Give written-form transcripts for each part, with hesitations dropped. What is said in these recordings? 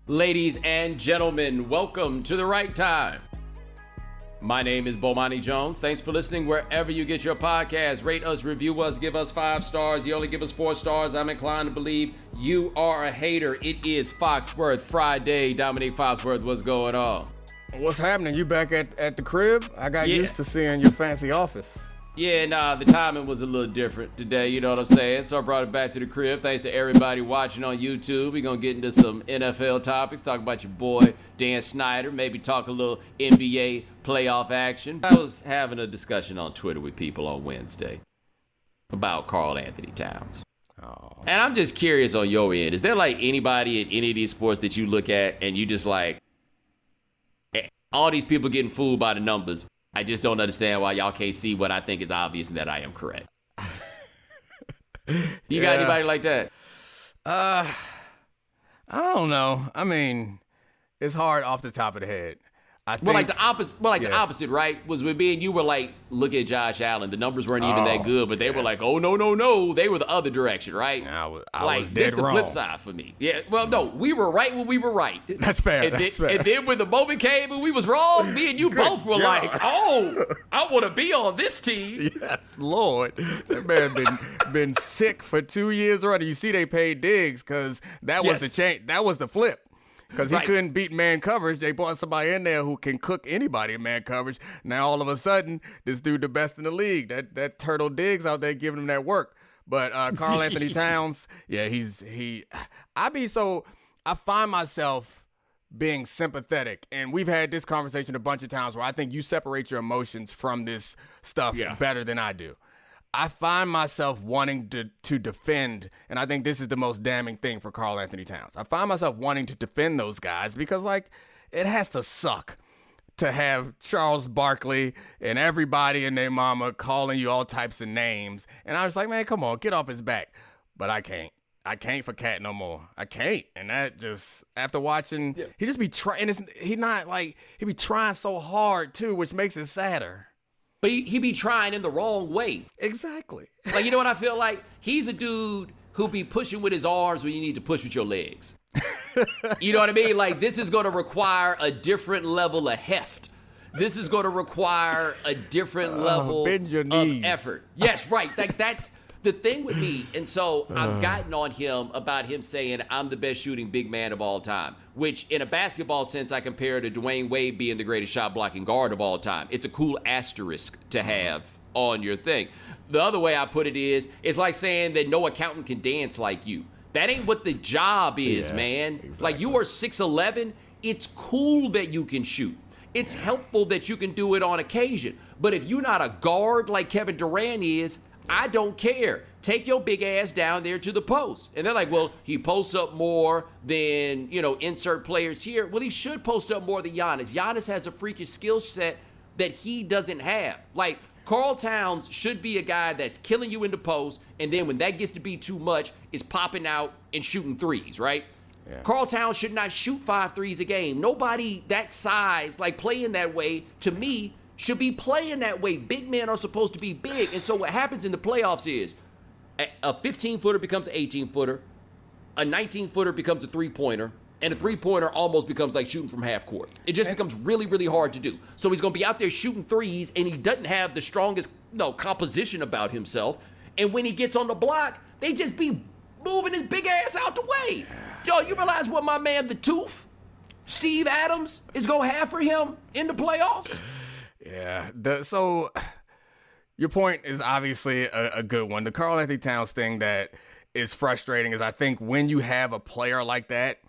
Ladies and gentlemen, welcome to The Right Time. My name is Bomani Jones. Thanks for listening wherever you get your podcast. Rate us, review us, give us 5 stars. You only give us 4 stars. I'm inclined to believe you are a hater. It is Foxworth Friday. Domonique Foxworth, what's going on? What's happening? You back at the crib? I got used to seeing your fancy office. Yeah, nah, the timing was a little different today, you know what I'm saying? So I brought it back to the crib. Thanks to everybody watching on YouTube. We're going to get into some NFL topics, talk about your boy Dan Snyder, maybe talk a little NBA playoff action. I was having a discussion on Twitter with people on Wednesday about Karl-Anthony Towns. Oh. And I'm just curious on your end. Is there like anybody in any of these sports that you look at and you just like, all these people getting fooled by the numbers? I just don't understand why y'all can't see what I think is obvious and that I am correct. You got anybody like that? I don't know. I mean, it's hard off the top of the head. The opposite, right? Was when me and you were like, look at Josh Allen. The numbers weren't even that good, but they were like, oh, no. They were the other direction, right? I was dead this wrong. the flip side for me. Yeah, well, no, we were right when we were right. That's fair. And then when the moment came and we was wrong, me and you both were like, oh, I want to be on this team. Yes, Lord. That man been sick for 2 years already. You see they paid Diggs because that was the change. That was the flip. Because he couldn't beat man coverage. They brought somebody in there who can cook anybody in man coverage. Now, all of a sudden, this dude the best in the league. That Turtle Diggs out there giving him that work. But Karl-Anthony Towns, I find myself being sympathetic. And we've had this conversation a bunch of times where I think you separate your emotions from this stuff better than I do. I find myself wanting to defend, and I think this is the most damning thing for Karl-Anthony Towns. I find myself wanting to defend those guys because, like, it has to suck to have Charles Barkley and everybody and their mama calling you all types of names. And I was like, man, come on, get off his back. But I can't. I can't for Cat no more. I can't. And that just, after watching, he just be trying. He be trying so hard, too, which makes it sadder. But he be trying in the wrong way. Exactly. Like, you know what I feel like? He's a dude who be pushing with his arms when you need to push with your legs. You know what I mean? Like, this is going to require a different level of heft. This is going to require a different level of effort. Yes, right. Like, that's the thing with me. And so I've gotten on him about him saying I'm the best shooting big man of all time, which in a basketball sense, I compare to Dwayne Wade being the greatest shot blocking guard of all time. It's a cool asterisk to have on your thing. The other way I put it is, it's like saying that no accountant can dance like you. That ain't what the job is, man. Exactly. Like, you are 6'11". It's cool that you can shoot. It's helpful that you can do it on occasion. But if you're not a guard like Kevin Durant is, I don't care. Take your big ass down there to the post. And they're like, well, he posts up more than, insert players here. Well, he should post up more than Giannis. Giannis has a freakish skill set that he doesn't have. Like, Karl Towns should be a guy that's killing you in the post, and then when that gets to be too much, is popping out and shooting threes, right? Yeah. Karl Towns should not shoot 5 threes a game. Nobody that size, like playing that way, to me, should be playing that way. Big men are supposed to be big. And so what happens in the playoffs is a 15-footer becomes an 18-footer, a 19-footer becomes a three-pointer, and a three-pointer almost becomes like shooting from half court. It just becomes really, really hard to do. So he's going to be out there shooting threes, and he doesn't have the strongest composition about himself. And when he gets on the block, they just be moving his big ass out the way. Yo, you realize what my man, the Tooth, Steve Adams, is going to have for him in the playoffs? Yeah. So your point is obviously a good one. The Karl-Anthony Towns thing that is frustrating is I think when you have a player like that,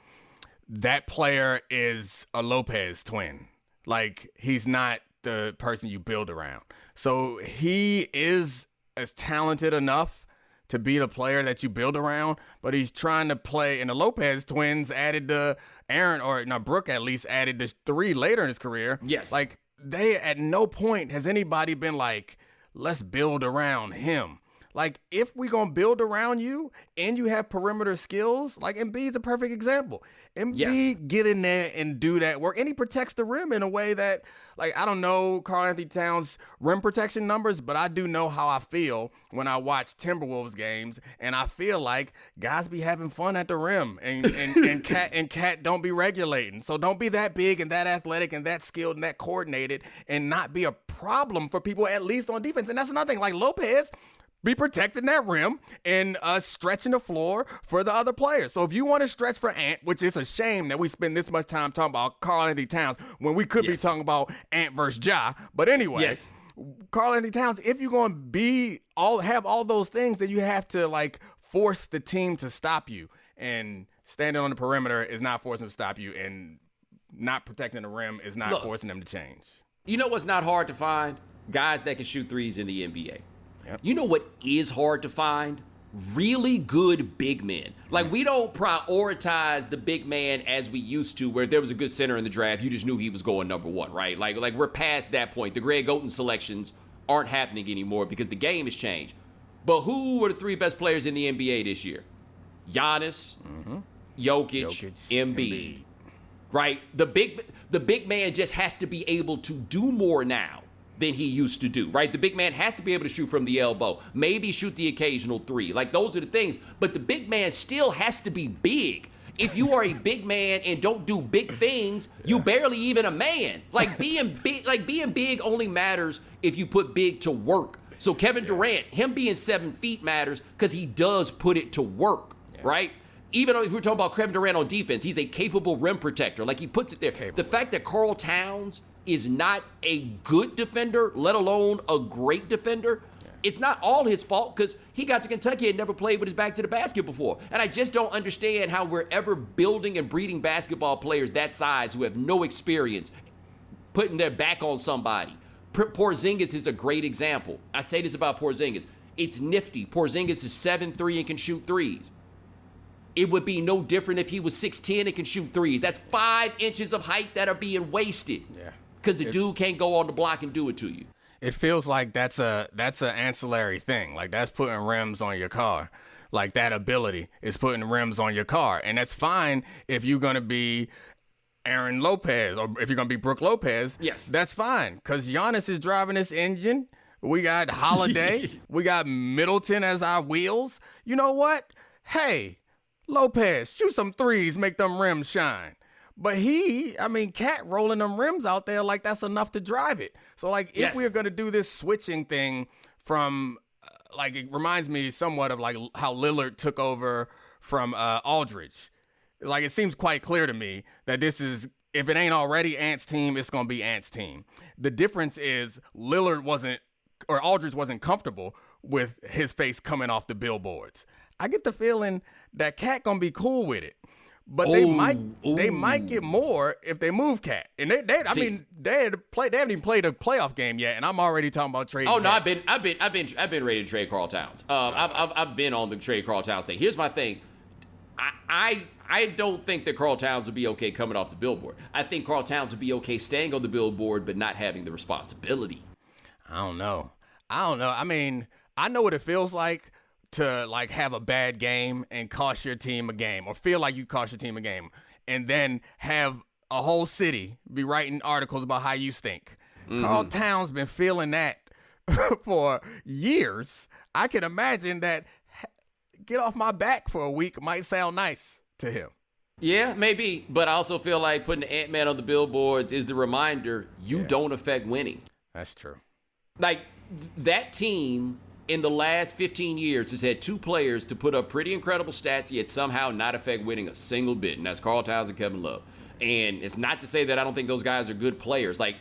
that player is a Lopez twin. Like, he's not the person you build around. So he is as talented enough to be the player that you build around, but he's trying to play, and the Lopez twins added Brooke at least added this 3 later in his career. Yes. Like, they, at no point has anybody been like, let's build around him. Like, if we going to build around you and you have perimeter skills, like Embiid's a perfect example. Embiid get in there and do that work. And he protects the rim in a way that, like, I don't know Karl-Anthony Towns' rim protection numbers, but I do know how I feel when I watch Timberwolves games. And I feel like guys be having fun at the rim and Cat don't be regulating. So don't be that big and that athletic and that skilled and that coordinated and not be a problem for people, at least on defense. And that's another thing. Like, Lopez be protecting that rim and stretching the floor for the other players. So if you want to stretch for Ant, which is a shame that we spend this much time talking about Karl-Anthony Towns when we could be talking about Ant versus Ja. But anyway, Karl-Anthony Towns, if you're going to have all those things, then you have to, like, force the team to stop you. And standing on the perimeter is not forcing them to stop you, and not protecting the rim is not forcing them to change. You know what's not hard to find? Guys that can shoot threes in the NBA. Yep. You know what is hard to find? Really good big men. Like, we don't prioritize the big man as we used to, where there was a good center in the draft, you just knew he was going number one, right? Like we're past that point. The Greg Oden selections aren't happening anymore because the game has changed. But who were the three best players in the NBA this year? Giannis, Jokic, Embiid. Right? The big man just has to be able to do more now than he used to do, right? The big man has to be able to shoot from the elbow, maybe shoot the occasional three. Like, those are the things. But the big man still has to be big. If you are a big man and don't do big things, you barely even a man. Like, being big only matters if you put big to work. So Kevin Durant, him being 7 feet matters because he does put it to work, right? Even if we're talking about Kevin Durant on defense, he's a capable rim protector. Like, he puts it there. The fact that Karl Towns is not a good defender, let alone a great defender, it's not all his fault, because he got to Kentucky and never played with his back to the basket before. And I just don't understand how we're ever building and breeding basketball players that size who have no experience, putting their back on somebody. Porzingis is a great example. I say this about Porzingis. It's nifty. Porzingis is 7'3" and can shoot threes. It would be no different if he was 6'10" and can shoot threes. That's 5 inches of height that are being wasted. Yeah. Because the dude can't go on the block and do it to you. It feels like that's an ancillary thing. Like, that's putting rims on your car. Like, that ability is putting rims on your car. And that's fine if you're going to be Aaron Lopez, or if you're going to be Brook Lopez. Yes. That's fine, because Giannis is driving this engine. We got Holiday. We got Middleton as our wheels. You know what? Hey, Lopez, shoot some threes, make them rims shine. But Cat rolling them rims out there, like, that's enough to drive it. So, like, if we're going to do this switching thing from, like, it reminds me somewhat of, like, how Lillard took over from Aldridge. Like, it seems quite clear to me that this is, if it ain't already Ant's team, it's going to be Ant's team. The difference is Aldridge wasn't comfortable with his face coming off the billboards. I get the feeling that Cat going to be cool with it. But they might get more if they move Cat. And they haven't even played a playoff game yet, and I'm already talking about trading. Oh no, Cat. I've been ready to trade Karl Towns. I've been on the trade Karl Towns thing. Here's my thing. I don't think that Karl Towns would be okay coming off the billboard. I think Karl Towns would be okay staying on the billboard but not having the responsibility. I don't know. I mean, I know what it feels like to, like, have a bad game and cost your team a game, or feel like you cost your team a game, and then have a whole city be writing articles about how you stink. Karl Towns been feeling that for years. I can imagine that get off my back for a week might sound nice to him. Yeah, maybe. But I also feel like putting the Ant-Man on the billboards is the reminder you don't affect winning. That's true. Like, that team in the last 15 years has had two players to put up pretty incredible stats, yet somehow not affect winning a single bit, and that's Karl Towns and Kevin Love. And it's not to say that I don't think those guys are good players. Like,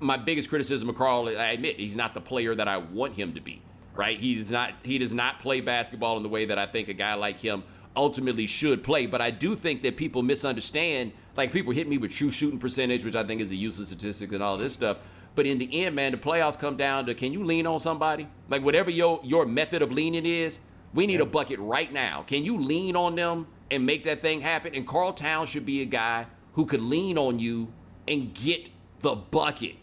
my biggest criticism of Karl, I admit, he's not the player that I want him to be, right? He does not play basketball in the way that I think a guy like him ultimately should play. But I do think that people misunderstand. Like, people hit me with true shooting percentage, which I think is a useless statistic and all this stuff. But in the end, man, the playoffs come down to, can you lean on somebody? Like, whatever your method of leaning is, we need a bucket right now. Can you lean on them and make that thing happen? And Karl Towns should be a guy who could lean on you and get the bucket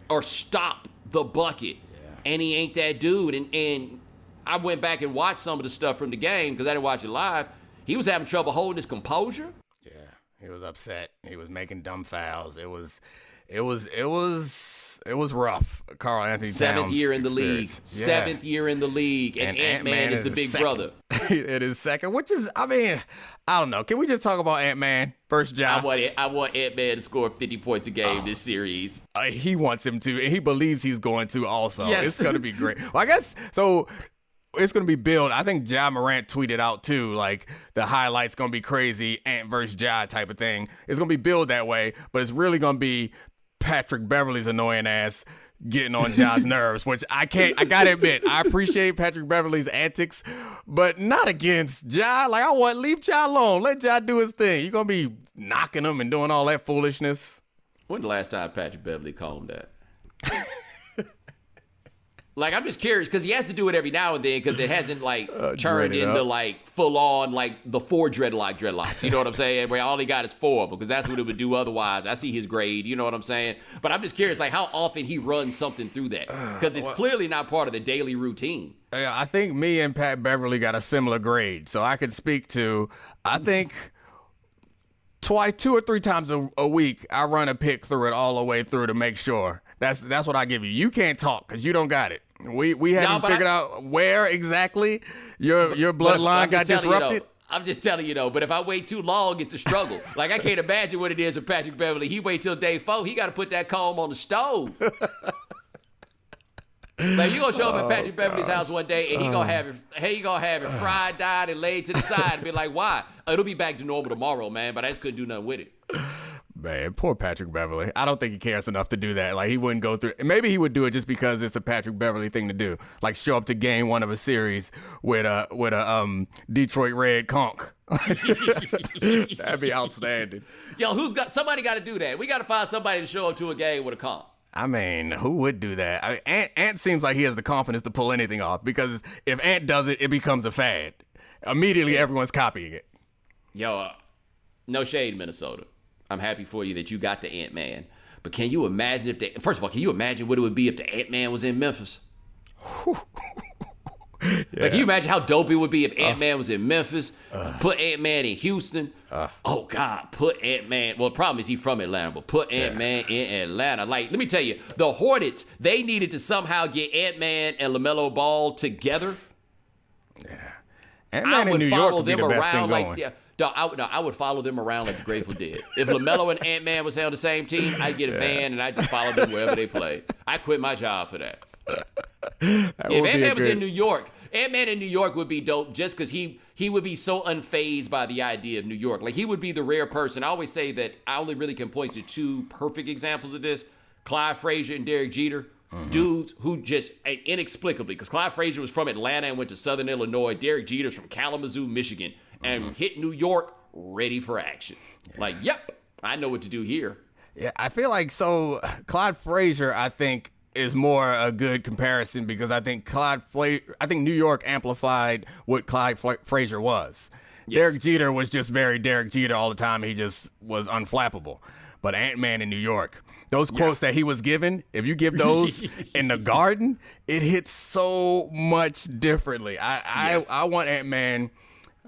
or stop the bucket. Yeah. And he ain't that dude. And I went back and watched some of the stuff from the game because I didn't watch it live. He was having trouble holding his composure. Yeah, he was upset. He was making dumb fouls. It was rough. Karl-Anthony Towns. Seventh year in the league. Yeah. 7th year in the league. And Ant-Man is the big brother. It is second, which is, I mean, I don't know. Can we just talk about Ant-Man first job? I want Ant-Man to score 50 points a game this series. He wants him to, and he believes he's going to also. Yes. It's going to be great. Well, I guess, so it's going to be billed. I think Ja Morant tweeted out, too, like the highlight's going to be crazy, Ant versus Ja type of thing. It's going to be billed that way, but it's really going to be Patrick Beverley's annoying ass getting on Ja's nerves, which I gotta admit, I appreciate Patrick Beverley's antics, but not against Ja. Like, leave Ja alone. Let Ja do his thing. You're gonna be knocking him and doing all that foolishness. When the last time Patrick Beverley combed that? Like, I'm just curious because he has to do it every now and then because it hasn't turned into full on the 4 dreadlocks. You know what I'm saying? Where all he got is 4 of them because that's what it would do otherwise. I see his grade. You know what I'm saying? But I'm just curious, how often he runs something through that because it's clearly not part of the daily routine. I think me and Pat Beverley got a similar grade, so I could speak to. I think 2 or 3 times a week I run a pick through it all the way through to make sure. That's what I give you. You can't talk because you don't got it. We haven't figured out where exactly your bloodline got disrupted. I'm just telling you, though, but if I wait too long, it's a struggle. I can't imagine what it is with Patrick Beverley. He wait till day 4. He got to put that comb on the stove. You're going to show up at Patrick Beverley's house one day, and he going to have it fried, dyed, and laid to the side and be like, why? It'll be back to normal tomorrow, man, but I just couldn't do nothing with it. Man, poor Patrick Beverley. I don't think he cares enough to do that. He wouldn't go through. Maybe he would do it just because it's a Patrick Beverley thing to do. Show up to game 1 of a series with a Detroit Red conch. That'd be outstanding. Yo, somebody got to do that. We got to find somebody to show up to a game with a conch. I mean, who would do that? Ant seems like he has the confidence to pull anything off because if Ant does it, it becomes a fad. Immediately, everyone's copying it. Yo, no shade, Minnesota. I'm happy for you that you got the Ant-Man. But can you imagine first of all, can you imagine what it would be if the Ant-Man was in Memphis? Yeah. Can you imagine how dope it would be if Ant-Man was in Memphis? Put Ant-Man in Houston. Oh, God, put Ant-Man. Well, the problem is he's from Atlanta, but put Ant-Man in Atlanta. Let me tell you, the Hornets, they needed to somehow get Ant-Man and LaMelo Ball together. Yeah. Ant-Man in New York would be the best thing going. I would follow them around like the Grateful Dead. If LaMelo and Ant-Man was on the same team, I'd get a van and I'd just follow them wherever they play. I quit my job for that. If Ant-Man was in New York, Ant-Man in New York would be dope just because he would be so unfazed by the idea of New York. He would be the rare person. I always say that I only really can point to 2 perfect examples of this. Clyde Frazier and Derek Jeter. Dudes who just inexplicably, because Clyde Frazier was from Atlanta and went to Southern Illinois. Derek Jeter's from Kalamazoo, Michigan, and hit New York ready for action. Yep, I know what to do here. Yeah, I feel like Clyde Frazier, I think, is more a good comparison because I think New York amplified what Clyde Frazier was. Yes. Derek Jeter was just very Derek Jeter all the time. He just was unflappable. But Ant-Man in New York, those quotes that he was given, if you give those in the Garden, it hits so much differently. I want Ant-Man.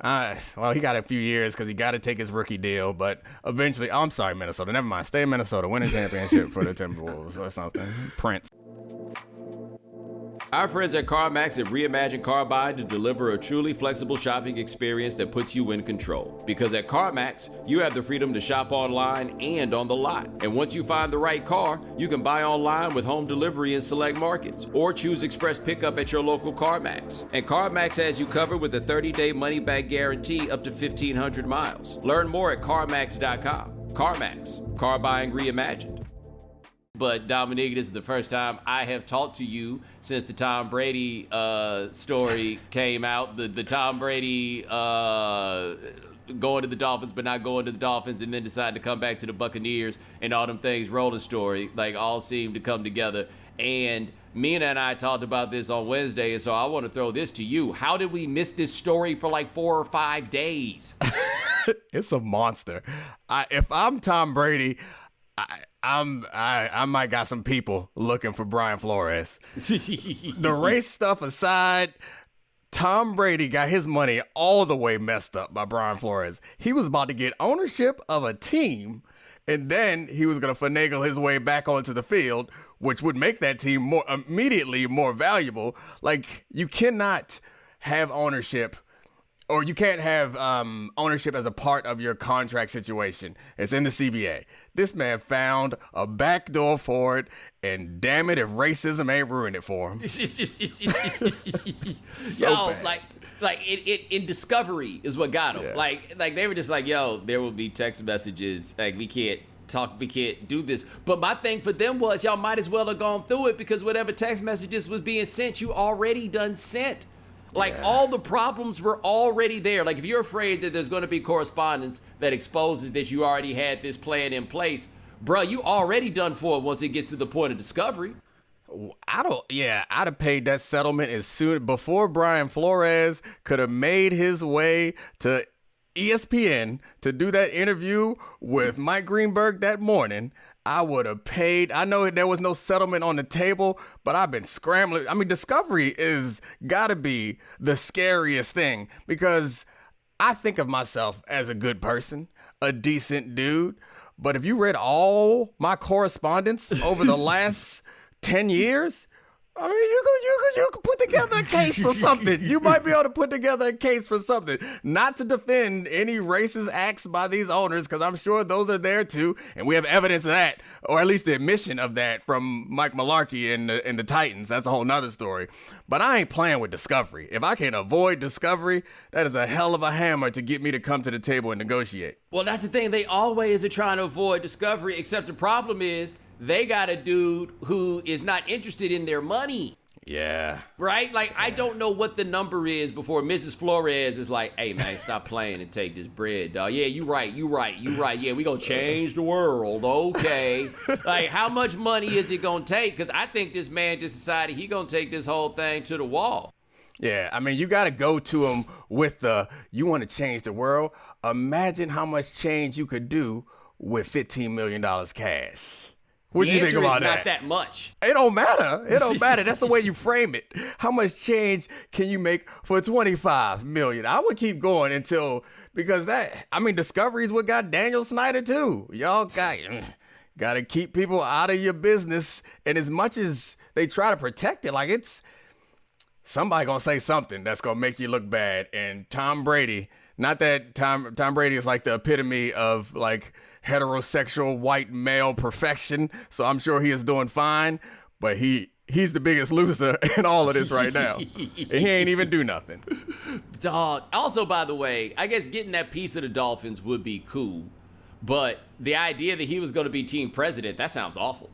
Well, he got a few years because he got to take his rookie deal, but eventually, I'm sorry, Minnesota. Never mind. Stay in Minnesota. Win a championship for the Timberwolves or something. Prince. Our friends at CarMax have reimagined car buying to deliver a truly flexible shopping experience that puts you in control. Because at CarMax, you have the freedom to shop online and on the lot. And once you find the right car, you can buy online with home delivery in select markets, or choose express pickup at your local CarMax. And CarMax has you covered with a 30-day money-back guarantee up to 1,500 miles. Learn more at CarMax.com. CarMax, car buying reimagined. But Domonique, this is the first time I have talked to you since the Tom Brady story came out. The Tom Brady going to the Dolphins but not going to the Dolphins and then decided to come back to the Buccaneers and all them things rolling story, all seemed to come together. And Mina and I talked about this on Wednesday, and so I want to throw this to you. How did we miss this story for 4 or 5 days? It's a monster. If I'm Tom Brady, I might got some people looking for Brian Flores. The race stuff aside, Tom Brady got his money all the way messed up by Brian Flores. He was about to get ownership of a team, and then he was going to finagle his way back onto the field, which would make that team immediately more valuable. Like, you cannot have ownership, or you can't have ownership as a part of your contract situation. It's in the CBA. This man found a backdoor for it, and damn it if racism ain't ruined it for him. Yo, like in Discovery is what got him. Yeah. Like they were just like, yo, there will be text messages. Like, we can't do this. But my thing for them was, y'all might as well have gone through it, because whatever text messages was being sent, you already done sent. Like, all the problems were already there. Like, if you're afraid that there's going to be correspondence that exposes that you already had this plan in place, bro, you already done for it once it gets to the point of discovery. I'd have paid that settlement as soon, before Brian Flores could have made his way to ESPN to do that interview with Mike Greenberg that morning. I would have paid. I know there was no settlement on the table, but I've been scrambling. I mean, Discovery is gotta be the scariest thing, because I think of myself as a good person, a decent dude. But if you read all my correspondence over the last 10 years, I mean, you can put together a case for something. You might be able to put together a case for something. Not to defend any racist acts by these owners, because I'm sure those are there too, and we have evidence of that, or at least the admission of that from Mike Mularkey and the Titans. That's a whole nother story. But I ain't playing with Discovery. If I can avoid Discovery, that is a hell of a hammer to get me to come to the table and negotiate. Well, that's the thing. They always are trying to avoid Discovery, except the problem is, they got a dude who is not interested in their money. Yeah. Right? Like, I don't know what the number is before Mrs. Flores is like, hey, man, stop playing and take this bread, dog. Yeah, you right. Yeah, we gonna change the world. Okay. Like, how much money is it gonna take? Because I think this man just decided he gonna take this whole thing to the wall. Yeah, I mean, you got to go to him with you want to change the world? Imagine how much change you could do with $15 million cash. What do you think about that? Not that much. It don't matter. It don't matter. That's the way you frame it. How much change can you make for $25 million? I would keep going because Discovery is what got Daniel Snyder too. Y'all got to keep people out of your business. And as much as they try to protect it, like, it's somebody gonna say something that's gonna make you look bad. And Tom Brady, not that Tom Brady is like the epitome of like heterosexual white male perfection, so I'm sure he is doing fine, but he's the biggest loser in all of this right now. And he ain't even do nothing. Dog. Also, by the way, I guess getting that piece of the Dolphins would be cool, but the idea that he was going to be team president, that sounds awful.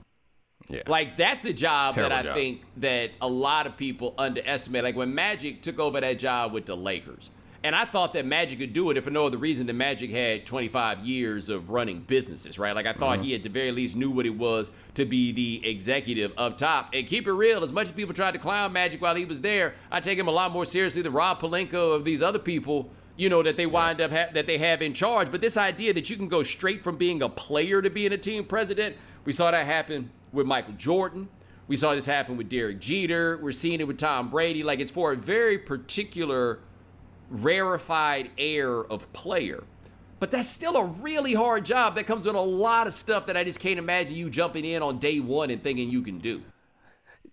Yeah. Like, that's a job that I think that a lot of people underestimate. Like, when Magic took over that job with the Lakers, and I thought that Magic could do it if for no other reason than Magic had 25 years of running businesses, right? Like, I thought he at the very least knew what it was to be the executive up top. And keep it real, as much as people tried to clown Magic while he was there, I take him a lot more seriously than Rob Pelinka of these other people, you know, that they wind up that they have in charge. But this idea that you can go straight from being a player to being a team president, we saw that happen with Michael Jordan. We saw this happen with Derek Jeter. We're seeing it with Tom Brady. Like, it's for a very particular rarefied air of player, but that's still a really hard job that comes with a lot of stuff that I just can't imagine you jumping in on day one and thinking you can do.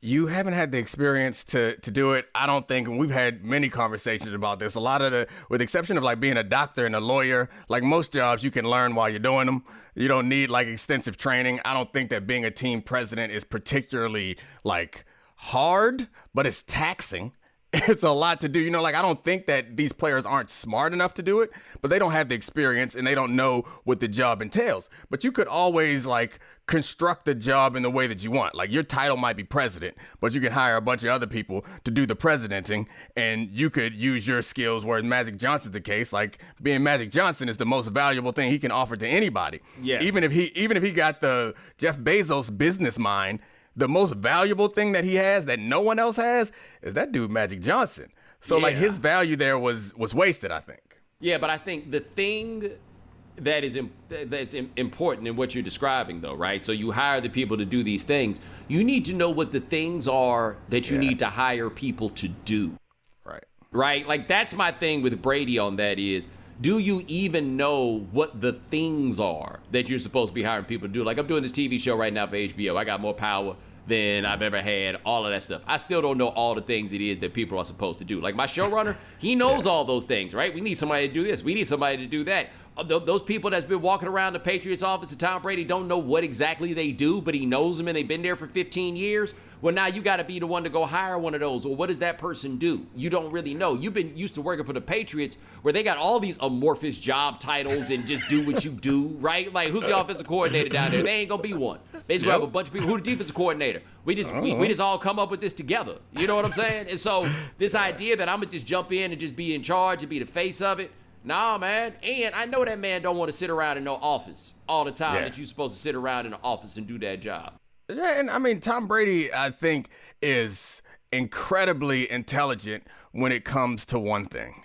You haven't had the experience to do it, I don't think, and we've had many conversations about this. A lot of with the exception of like being a doctor and a lawyer, like most jobs you can learn while you're doing them. You don't need like extensive training. I don't think that being a team president is particularly like hard, but it's taxing. It's a lot to do. You know, like, I don't think that these players aren't smart enough to do it, but they don't have the experience and they don't know what the job entails. But you could always like construct the job in the way that you want. Like, your title might be president, but you can hire a bunch of other people to do the presidenting, and you could use your skills, whereas Magic Johnson's the case. Like, being Magic Johnson is the most valuable thing he can offer to anybody. Yes. Even if he got the Jeff Bezos business mind, the most valuable thing that he has that no one else has is that dude Magic Johnson. So like, his value there was wasted, I think. Yeah, but I think the thing that's important in what you're describing, though, right? So you hire the people to do these things. You need to know what the things are that you need to hire people to do. Right. right? Like, that's my thing with Brady on that is, do you even know what the things are that you're supposed to be hiring people to do? Like, I'm doing this TV show right now for HBO. I got more power than I've ever had, all of that stuff. I still don't know all the things it is that people are supposed to do. Like, my showrunner, he knows all those things, right? We need somebody to do this. We need somebody to do that. Those people that's been walking around the Patriots office and Tom Brady don't know what exactly they do, but he knows them and they've been there for 15 years. Well, now you got to be the one to go hire one of those. Well, what does that person do? You don't really know. You've been used to working for the Patriots where they got all these amorphous job titles and just do what you do, right? Like, who's the offensive coordinator down there? They ain't going to be one. They just have a bunch of people. Who's the defensive coordinator? We just all come up with this together. You know what I'm saying? And so this idea that I'm going to just jump in and just be in charge and be the face of it, nah, man. And I know that man don't want to sit around in no office all the time that you're supposed to sit around in the office and do that job. Yeah, and I mean, Tom Brady, I think, is incredibly intelligent when it comes to one thing.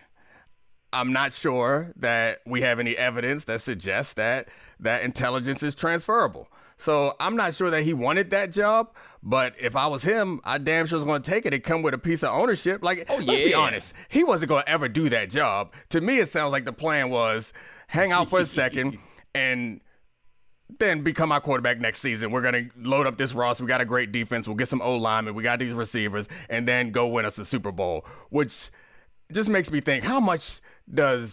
I'm not sure that we have any evidence that suggests that intelligence is transferable. So I'm not sure that he wanted that job, but if I was him, I damn sure was going to take it. It come with a piece of ownership. Like, let's be honest, he wasn't going to ever do that job. To me, it sounds like the plan was hang out for a second and then become our quarterback next season. We're going to load up this roster. We got a great defense. We'll get some O-linemen. We got these receivers, and then go win us the Super Bowl, which just makes me think, how much do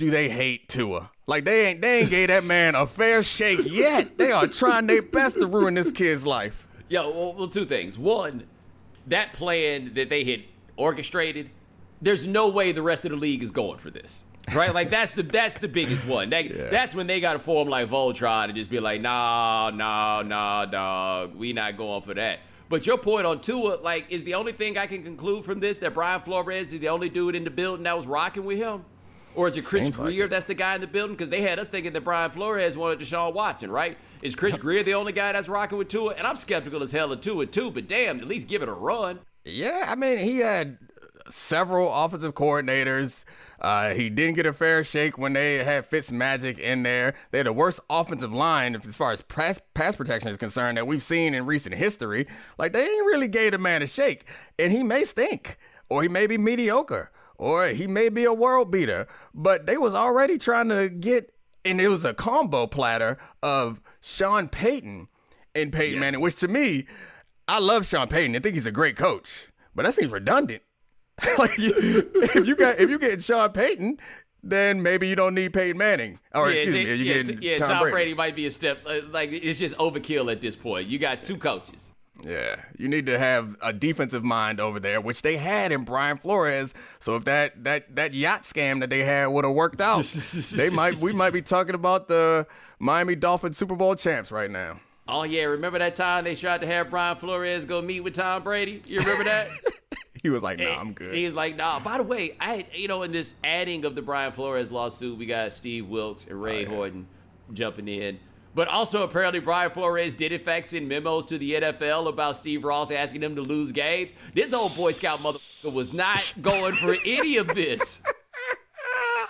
they hate Tua? Like, they ain't gave that man a fair shake yet. They are trying their best to ruin this kid's life. Yo, well, two things. One, that plan that they had orchestrated, there's no way the rest of the league is going for this. Right? Like, that's the biggest one. That's when they got to form like Voltron and just be like, nah, dog. We not going for that. But your point on Tua, like, is the only thing I can conclude from this that Brian Flores is the only dude in the building that was rocking with him? Or is it Chris Greer that's the guy in the building? Because they had us thinking that Brian Flores wanted Deshaun Watson, right? Is Chris Greer the only guy that's rocking with Tua? And I'm skeptical as hell of Tua, too, but damn, at least give it a run. Yeah, I mean, he had several offensive coordinators. He didn't get a fair shake when they had Fitzmagic in there. They had the worst offensive line as far as pass protection is concerned that we've seen in recent history. Like, they ain't really gave the man a shake. And he may stink, or he may be mediocre, or he may be a world beater. But they was already trying to get, and it was a combo platter of Sean Payton and Peyton Manning, which to me, I love Sean Payton. I think he's a great coach, but that seems redundant. Like, if you get Sean Payton, then maybe you don't need Peyton Manning. Or Tom Brady might be a step. Like, it's just overkill at this point. You got two coaches. Yeah, you need to have a defensive mind over there, which they had in Brian Flores. So if that yacht scam that they had would have worked out, we might be talking about the Miami Dolphins Super Bowl champs right now. Oh yeah, remember that time they tried to have Brian Flores go meet with Tom Brady? You remember that? He was like, nah, I'm good. He was like, nah. By the way, in this adding of the Brian Flores lawsuit, we got Steve Wilks and Ray Horton jumping in. But also, apparently, Brian Flores did, in fact, send memos to the NFL about Steve Ross asking him to lose games. This old Boy Scout motherfucker was not going for any of this.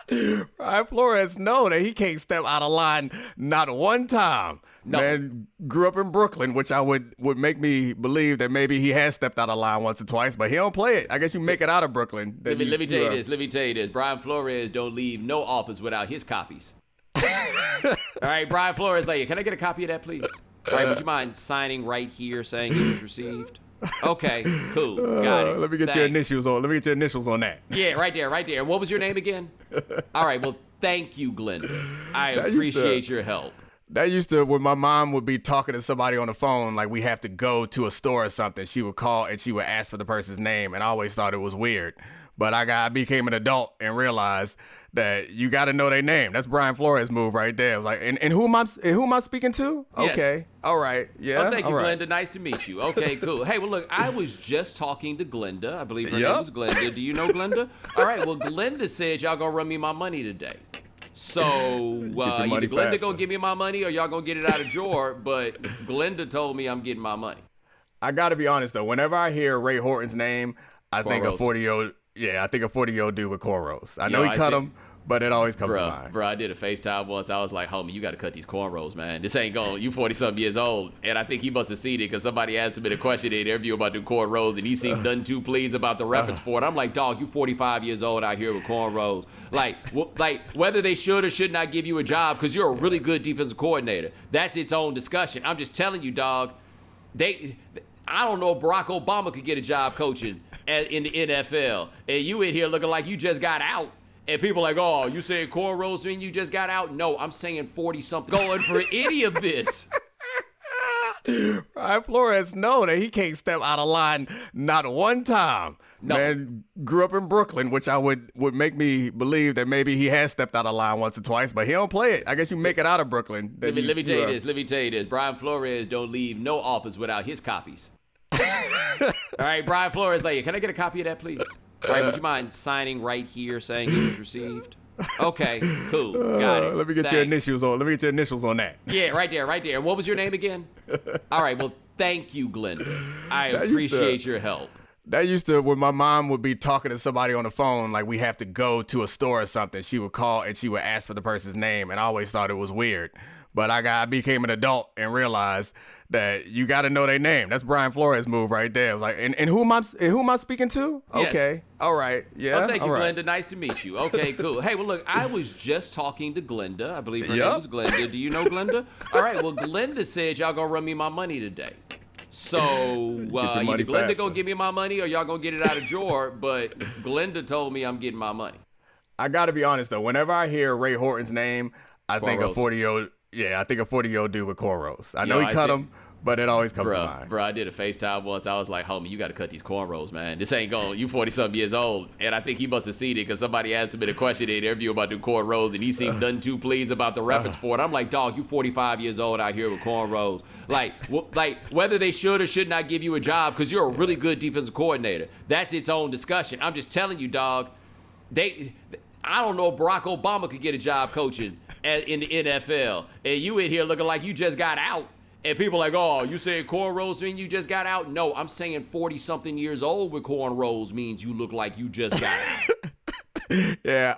Brian Flores know that he can't step out of line not one time. No. Man grew up in Brooklyn, which I would make me believe that maybe he has stepped out of line once or twice, but he don't play it. I guess you make it out of Brooklyn. Let me tell you this. Brian Flores don't leave no office without his copies. All right, Brian Flores, like, can I get a copy of that, please? All right, would you mind signing right here saying it was received? Okay, cool. Got it. Let me get your initials on that. Yeah, right there. What was your name again? All right, well, thank you, Glenda. I appreciate your help. That used to, when my mom would be talking to somebody on the phone, like we have to go to a store or something, she would call and she would ask for the person's name, and I always thought it was weird. But I became an adult and realized that you got to know their name. That's Brian Flores' move right there. I was like, and who am I speaking to? Yes. Okay, all right, yeah. Oh, thank you, right. Glenda. Nice to meet you. Okay, cool. Hey, well, look, I was just talking to Glenda. I believe her name was Glenda. Do you know Glenda? All right. Well, Glenda said y'all gonna run me my money today. So either Glenda gonna give me my money or y'all gonna get it out of drawer. But Glenda told me I'm getting my money. I gotta be honest though. Whenever I hear Ray Horton's name, I think a 40-year-old. Yeah, I think a 40-year-old dude with cornrows. I know he cut them, but it always comes to mind. Bro, I did a FaceTime once. I was like, homie, you got to cut these cornrows, man. This ain't going. You 40-something years old. And I think he must have seen it because somebody asked him in a question in the interview about the cornrows, and he seemed none too pleased about the reference for it. I'm like, dog, you 45 years old out here with cornrows. Like whether they should or should not give you a job because you're a really good defensive coordinator. That's its own discussion. I'm just telling you, dog, I don't know if Barack Obama could get a job coaching in the NFL. And you in here looking like you just got out. And people like, oh, you saying cornrows mean you just got out? No, I'm saying 40-something going for any of this. Brian Flores know that he can't step out of line not one time. No. Man grew up in Brooklyn, which I would make me believe that maybe he has stepped out of line once or twice, but he don't play it. I guess you make it out of Brooklyn. Let me tell you this. Brian Flores don't leave no office without his copies. All right, Brian Flores, can I get a copy of that, please? All right, would you mind signing right here saying it was received? Okay, cool. Got it. Let me get your initials on that. Yeah, right there. What was your name again? All right, well, thank you, Glenda. I appreciate your help. That used to, when my mom would be talking to somebody on the phone, like we have to go to a store or something, she would call and she would ask for the person's name, and I always thought it was weird. But I became an adult and realized that you got to know their name. That's Brian Flores' move right there. I was like, and who am I speaking to? Yes. Okay, all right, yeah. Oh, thank you, right. Glenda. Nice to meet you. Okay, cool. Hey, well, look, I was just talking to Glenda. I believe her name was Glenda. Do you know Glenda? All right. Well, Glenda said y'all gonna run me my money today. So either Glenda gonna give me my money or y'all gonna get it out of drawer. But Glenda told me I'm getting my money. I got to be honest though. Whenever I hear Ray Horton's name, I think a 40-year-old. Yeah, I think a 40-year-old dude with cornrows. I know he cut them, but it always comes to mind. Bro, I did a FaceTime once. I was like, homie, you got to cut these cornrows, man. This ain't going. You 40-something years old. And I think he must have seen it because somebody asked him in a question in the interview about the cornrows, and he seemed none too pleased about the reference for it. I'm like, dog, you 45 years old out here with cornrows. Like whether they should or should not give you a job because you're a really good defensive coordinator. That's its own discussion. I'm just telling you, dog, I don't know if Barack Obama could get a job coaching in the NFL. And you in here looking like you just got out. And people like, oh, you saying cornrows mean you just got out? No, I'm saying 40-something years old with cornrows means you look like you just got out. Yeah,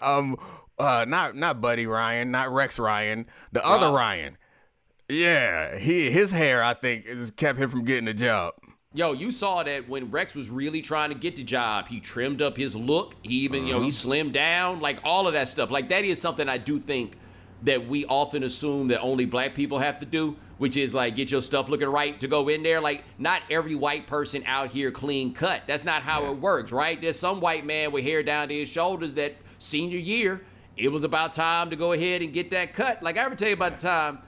not Buddy Ryan, not Rex Ryan, the other Ryan. Yeah, his hair, I think, has kept him from getting a job. Yo, you saw that when Rex was really trying to get the job, he trimmed up his look. He even, he slimmed down, like all of that stuff. Like that is something I do think that we often assume that only black people have to do, which is like get your stuff looking right to go in there. Like not every white person out here clean cut. That's not how it works, right? There's some white man with hair down to his shoulders that senior year, it was about time to go ahead and get that cut. Like I ever tell you about the time,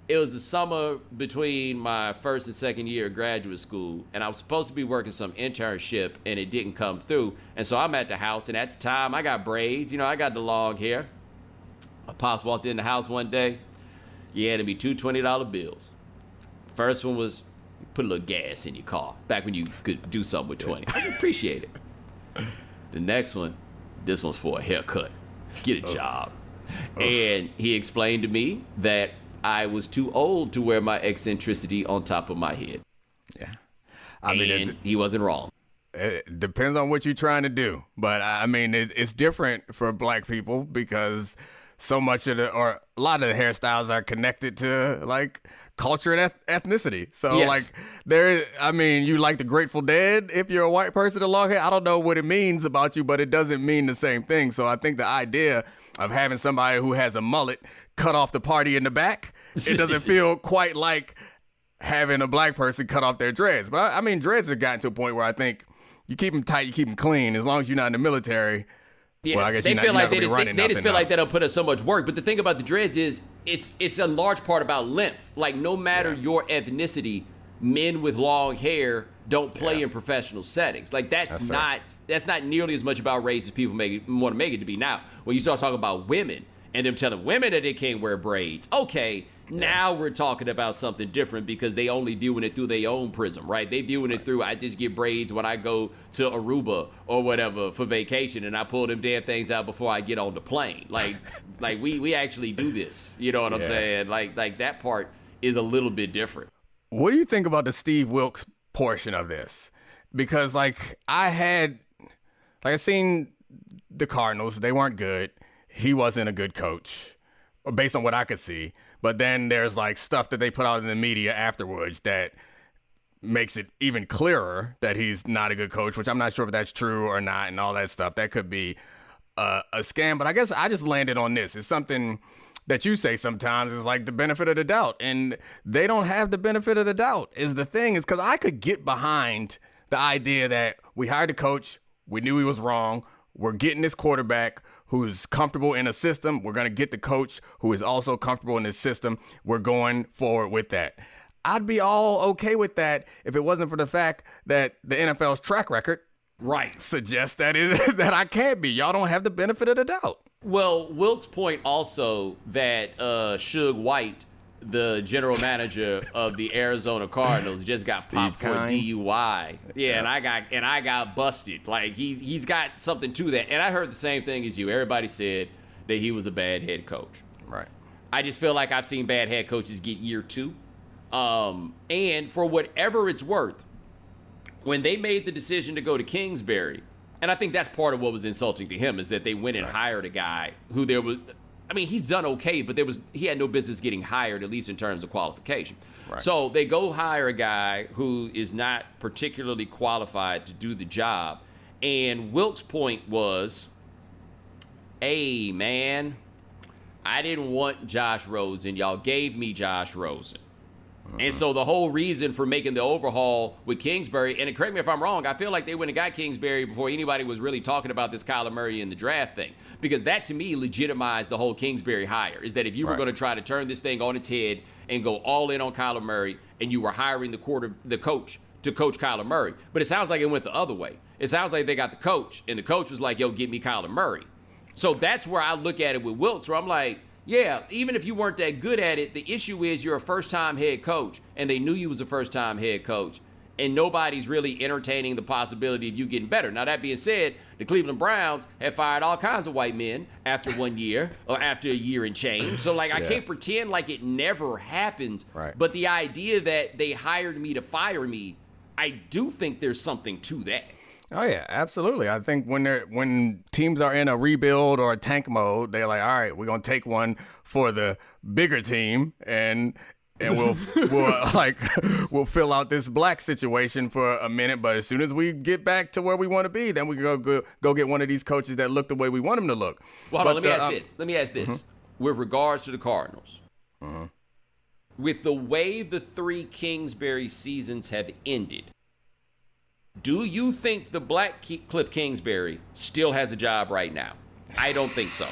it was the summer between my first and second year of graduate school, and I was supposed to be working some internship, and it didn't come through. And so I'm at the house, and at the time, I got braids. I got the long hair. My pops walked in the house one day. He handed me two $20 bills. First one was, put a little gas in your car, back when you could do something with 20. I appreciate it. The next one, this one's for a haircut. Get a job. And he explained to me that I was too old to wear my eccentricity on top of my head. Yeah. He wasn't wrong. It depends on what you're trying to do. But I mean, it's different for black people because so much of a lot of the hairstyles are connected to like culture and ethnicity. So yes. You like the Grateful Dead if you're a white person with long hair. I don't know what it means about you, but it doesn't mean the same thing. So I think the idea of having somebody who has a mullet cut off the party in the back, it doesn't feel quite like having a black person cut off their dreads. But I mean, dreads have gotten to a point where I think you keep them tight, you keep them clean. As long as you're not in the military, yeah, well, I guess they you're feel not like going to be running they just feel now. like they don't put us so much work. But the thing about the dreads is it's a large part about length. Like no matter your ethnicity, men with long hair don't play in professional settings. Like that's not nearly as much about race as people want to make it to be now. When you start talking about women and them telling women that they can't wear braids, okay, now we're talking about something different because they only viewing it through their own prism, right? They viewing it through, I just get braids when I go to Aruba or whatever for vacation, and I pull them damn things out before I get on the plane. Like we actually do this. You know what I'm saying? Like that part is a little bit different. What do you think about the Steve Wilks portion of this? Because I seen the Cardinals, they weren't good. he wasn't a good coach, based on what I could see. But then there's like stuff that they put out in the media afterwards that makes it even clearer that he's not a good coach, which I'm not sure if that's true or not, and all that stuff. That could be a scam. But I guess I just landed on this. It's something that you say sometimes is like the benefit of the doubt, and they don't have the benefit of the doubt is the thing. Is because I could get behind the idea that we hired a coach, we knew he was wrong, we're getting this quarterback who's comfortable in a system, we're going to get the coach who is also comfortable in this system, we're going forward with that. I'd be all okay with that if it wasn't for the fact that the NFL's track record suggests that I can't be. Y'all don't have the benefit of the doubt. Well, Wilks' point also that Suge White, the general manager of the Arizona Cardinals, just got popped for a DUI. Yeah, and I got busted. Like he's got something to that. And I heard the same thing as you. Everybody said that he was a bad head coach. Right. I just feel like I've seen bad head coaches get year 2. And for whatever it's worth, when they made the decision to go to Kingsbury, and I think that's part of what was insulting to him, is that they went and hired a guy who he's done okay, but he had no business getting hired, at least in terms of qualification. Right. So they go hire a guy who is not particularly qualified to do the job. And Wilks' point was, hey, man, I didn't want Josh Rosen. Y'all gave me Josh Rosen. And so the whole reason for making the overhaul with Kingsbury, and correct me if I'm wrong, I feel like they went and got Kingsbury before anybody was really talking about this Kyler Murray in the draft thing. Because that, to me, legitimized the whole Kingsbury hire, is that if you were going to try to turn this thing on its head and go all in on Kyler Murray, and you were hiring the coach to coach Kyler Murray. But it sounds like it went the other way. It sounds like they got the coach, and the coach was like, yo, get me Kyler Murray. So that's where I look at it with Wilks, where I'm like, yeah, even if you weren't that good at it, the issue is you're a first-time head coach, and they knew you was a first-time head coach, and nobody's really entertaining the possibility of you getting better. Now, that being said, the Cleveland Browns have fired all kinds of white men after 1 year or after a year and change. So, I can't pretend like it never happens. Right. But the idea that they hired me to fire me, I do think there's something to that. Oh, yeah, absolutely. I think when teams are in a rebuild or a tank mode, they're like, all right, we're going to take one for the bigger team and we'll fill out this black situation for a minute. But as soon as we get back to where we want to be, then we can go get one of these coaches that look the way we want them to look. Well, hold on, let me ask this. With regards to the Cardinals, with the way the 3 Kingsbury seasons have ended, do you think the Black Cliff Kingsbury still has a job right now? I don't think so.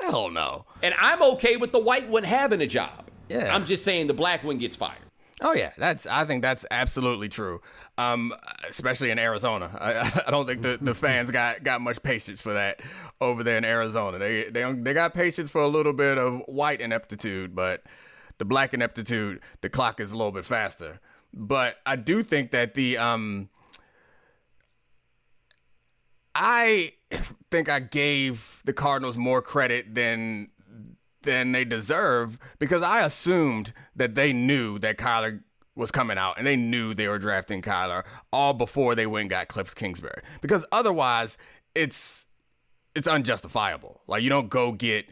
Hell no. And I'm okay with the white one having a job. Yeah. I'm just saying the black one gets fired. Oh, yeah. I think that's absolutely true, especially in Arizona. I don't think the fans got much patience for that over there in Arizona. They got patience for a little bit of white ineptitude, but the black ineptitude, the clock is a little bit faster. But I do think that I think I gave the Cardinals more credit than they deserve, because I assumed that they knew that Kyler was coming out and they knew they were drafting Kyler all before they went and got Cliff Kingsbury. Because otherwise, it's unjustifiable. Like, you don't go get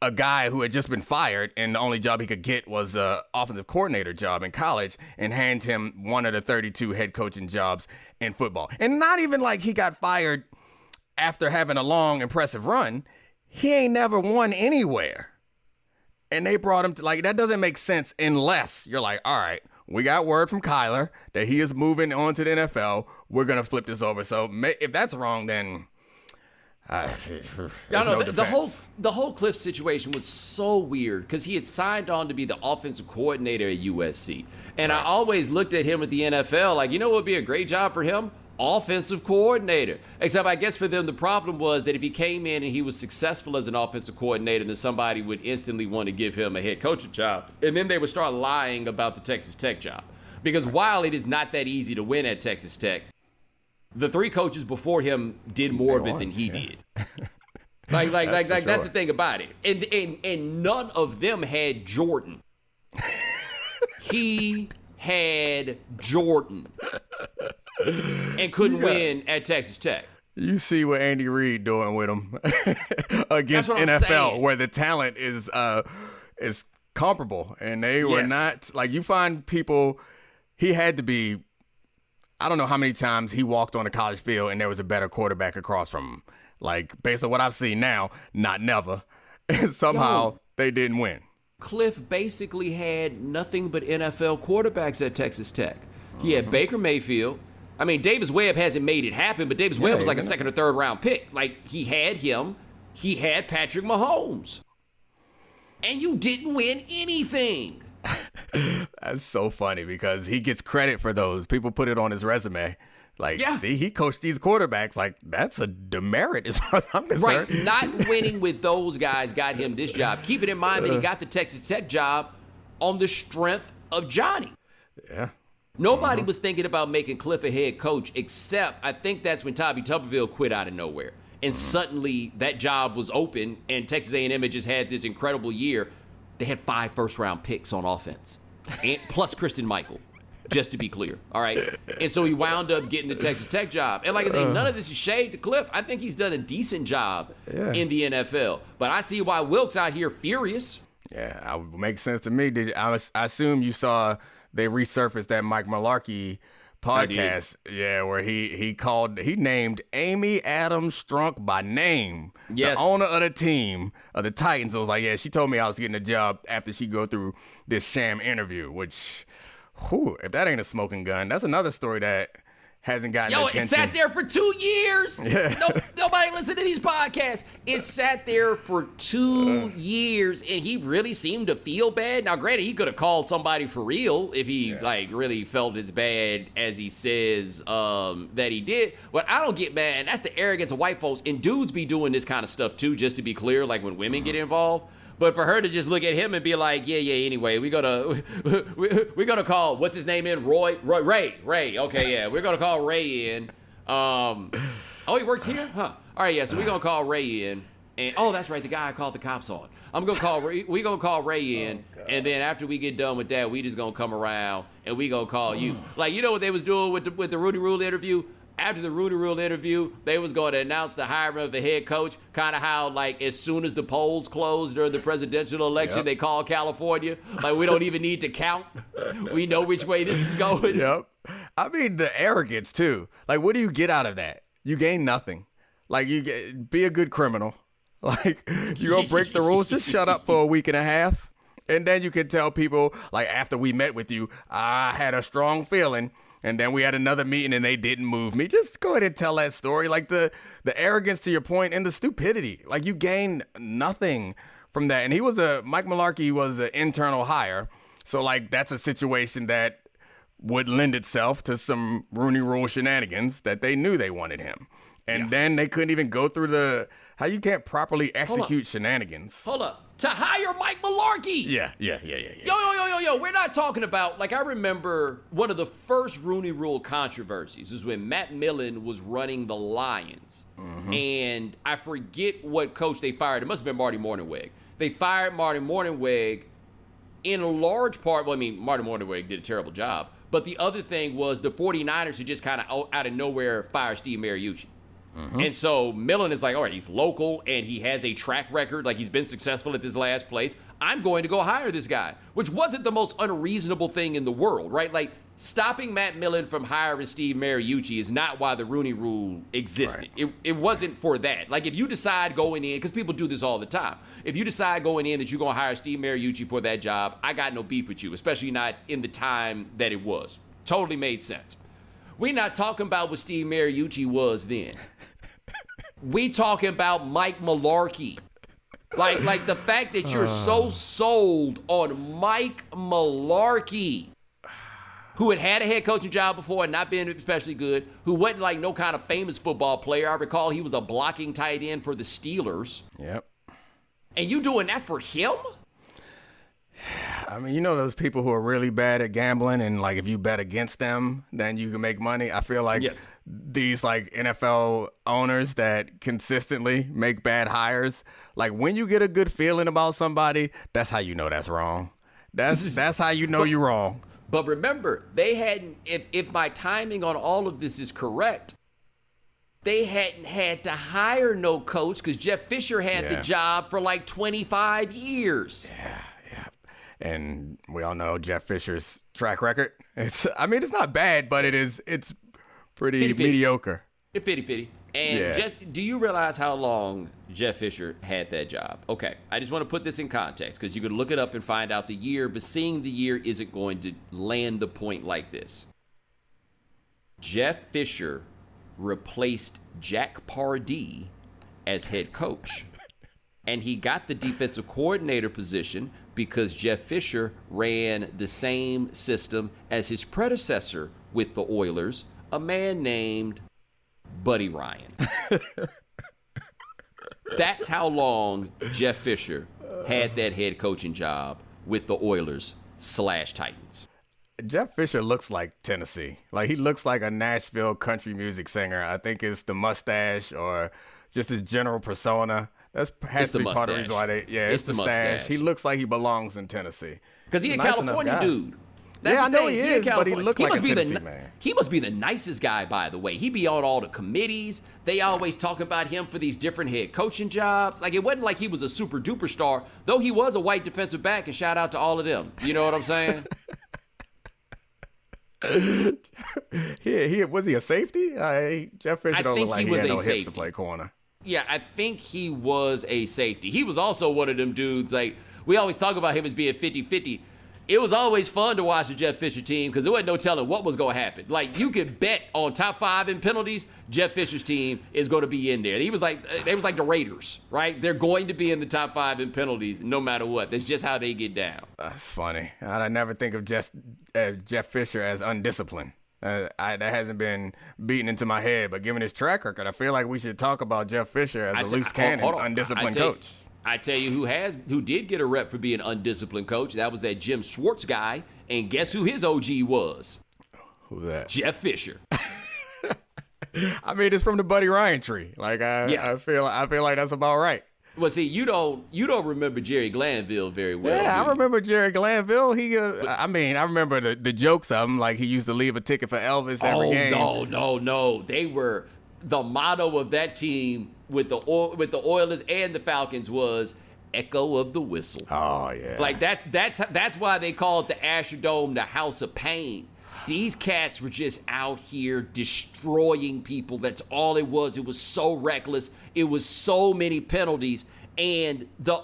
a guy who had just been fired and the only job he could get was an offensive coordinator job in college and hand him one of the 32 head coaching jobs in football. And not even like he got fired after having a long, impressive run. He ain't never won anywhere. And they brought him to, like, that doesn't make sense unless you're like, all right, we got word from Kyler that he is moving on to the NFL. We're going to flip this over. So if that's wrong, then the whole Cliff situation was so weird because he had signed on to be the offensive coordinator at USC. And I always looked at him at the NFL like, you know what would be a great job for him? Offensive coordinator. Except I guess for them, the problem was that if he came in and he was successful as an offensive coordinator, then somebody would instantly want to give him a head coaching job. And then they would start lying about the Texas Tech job. Because while it is not that easy to win at Texas Tech, the 3 coaches before him did more of it than he did. That's the thing about it. And none of them had Jordan. He had Jordan and couldn't win at Texas Tech. You see what Andy Reid doing with him against NFL, where the talent is comparable, and they were not like you find people. He had to be. I don't know how many times he walked on a college field and there was a better quarterback across from him. Like based on what I've seen now, not never. And somehow they didn't win. Cliff basically had nothing but NFL quarterbacks at Texas Tech. He had Baker Mayfield. I mean, Davis Webb hasn't made it happen, but Davis Webb was like a second or third round pick. Like, he had him. He had Patrick Mahomes. And you didn't win anything. That's so funny because he gets credit for those. People put it on his resume. Like, see, he coached these quarterbacks. Like, that's a demerit as far as I'm concerned. Right. Not winning with those guys got him this job. Keeping in mind that he got the Texas Tech job on the strength of Johnny. Yeah. Nobody was thinking about making Cliff a head coach, except I think that's when Tommy Tuberville quit out of nowhere. And suddenly that job was open, and Texas A&M had just had this incredible year. They had 5 first-round picks on offense, and plus Kristen Michael, just to be clear. All right? And so he wound up getting the Texas Tech job. And like I say, none of this is shade to Cliff. I think he's done a decent job in the NFL. But I see why Wilks out here furious. Yeah, it makes sense to me. I assume you saw they resurfaced that Mike Mularkey podcast, where he named Amy Adams Strunk by name, the owner of the team of the Titans. I was like, she told me I was getting a job after she go through this sham interview, which, if that ain't a smoking gun, that's another story that hasn't gotten attention. It sat there for 2 years. Yeah. Nobody listened to these podcasts. It sat there for 2 years, and he really seemed to feel bad. Now, granted, he could have called somebody for real if he really felt as bad as he says that he did. But I don't get mad. That's the arrogance of white folks, and dudes be doing this kind of stuff too, just to be clear, like when women get involved. But for her to just look at him and be like, anyway, we're gonna call, what's his name in? Ray. Okay, we're gonna call Ray in. He works here? Huh. All right, so we're gonna call Ray in. And that's right, the guy I called the cops on. We're gonna call Ray in, and then after we get done with that, we just gonna come around and we gonna call you. Like, you know what they was doing with the Rudy Rule interview? After the Rudy Rule interview, they was going to announce the hiring of a head coach, kind of how, like, as soon as the polls closed during the presidential election, they called California. Like, we don't even need to count. We know which way this is going. Yep. I mean, the arrogance, too. Like, what do you get out of that? You gain nothing. Like, be a good criminal. Like, you're going to break the rules. Just shut up for a week and a half. And then you can tell people, like, after we met with you, I had a strong feeling. And then we had another meeting and they didn't move me. Just go ahead and tell that story. Like the arrogance to your point and the stupidity. Like you gain nothing from that. And Mike Mularkey was an internal hire. So like that's a situation that would lend itself to some Rooney Rule shenanigans that they knew they wanted him. And then they couldn't even go through how you can't properly execute shenanigans. Hold up. To hire Mike Mularkey. Yeah. Yo, we're not talking about, like, I remember one of the first Rooney Rule controversies is when Matt Millen was running the Lions. And I forget what coach they fired. It must have been Marty Mornhinweg. They fired Marty Mornhinweg in large part. Well, I mean, Marty Mornhinweg did a terrible job. But the other thing was the 49ers had just kind of out of nowhere fired Steve Mariucci. And so Millen is like, all right, he's local and he has a track record. Like he's been successful at this last place. I'm going to go hire this guy, which wasn't the most unreasonable thing in the world, right? Like stopping Matt Millen from hiring Steve Mariucci is not why the Rooney Rule existed. Right. It wasn't for that. Like if you decide going in, because people do this all the time. If you decide going in that you're going to hire Steve Mariucci for that job, I got no beef with you, especially not in the time that it was. Totally made sense. We're not talking about what Steve Mariucci was then. We talking about Mike Mularkey. Like the fact that you're so sold on Mike Mularkey, who had a head coaching job before and not been especially good, who wasn't like no kind of famous football player. I recall he was a blocking tight end for the Steelers. Yep. And you doing that for him? I mean, you know those people who are really bad at gambling and like if you bet against them, then you can make money. I feel like these like NFL owners that consistently make bad hires, like when you get a good feeling about somebody, that's how you know that's wrong. That's how you know you're wrong. But remember, they hadn't, if my timing on all of this is correct, they hadn't had to hire no coach because Jeff Fisher had the job for like 25 years. Yeah. And we all know Jeff Fisher's track record. It's not bad, but it's pretty mediocre. It's 50-50. And do you realize how long Jeff Fisher had that job? Okay, I just want to put this in context because you could look it up and find out the year, but seeing the year isn't going to land the point like this. Jeff Fisher replaced Jack Pardee as head coach. And he got the defensive coordinator position because Jeff Fisher ran the same system as his predecessor with the Oilers, a man named Buddy Ryan. That's how long Jeff Fisher had that head coaching job with the Oilers/Titans. Jeff Fisher looks like Tennessee. Like, he looks like a Nashville country music singer. I think it's the mustache or just his general persona. Has to be part of the reason why it's the mustache. He looks like he belongs in Tennessee. Because he's a California dude. That's I know he is, but he looked like a Tennessee man. He must be the nicest guy, by the way. He be on all the committees. They always talk about him for these different head coaching jobs. Like, it wasn't like he was a super duper star, though he was a white defensive back, and shout out to all of them. You know what I'm saying? Was he a safety? Jeff Fisher don't look like he had no hips to play corner. Yeah, I think he was a safety. He was also one of them dudes, like, we always talk about him as being 50-50. It was always fun to watch the Jeff Fisher team because there wasn't no telling what was going to happen. Like, you could bet on top 5 in penalties, Jeff Fisher's team is going to be in there. They was like the Raiders, right? They're going to be in the top 5 in penalties no matter what. That's just how they get down. That's funny. I never think of Jeff Fisher as undisciplined. That hasn't been beaten into my head, but given his track record, I feel like we should talk about Jeff Fisher as a loose cannon, undisciplined coach. I tell you who did get a rep for being an undisciplined coach. That was that Jim Schwartz guy, and guess who his OG was? Who's that? Jeff Fisher. I mean, it's from the Buddy Ryan tree. Like I feel like that's about right. Well, see, you don't remember Jerry Glanville very well. Yeah, I remember Jerry Glanville. I remember the jokes of him. Like, he used to leave a ticket for Elvis every game. No. They were the motto of that team with the Oilers and the Falcons was "Echo of the Whistle." Oh yeah. Like that's why they called the Astrodome the House of Pain. These cats were just out here destroying people. That's all it was. It was so reckless. It was so many penalties. And the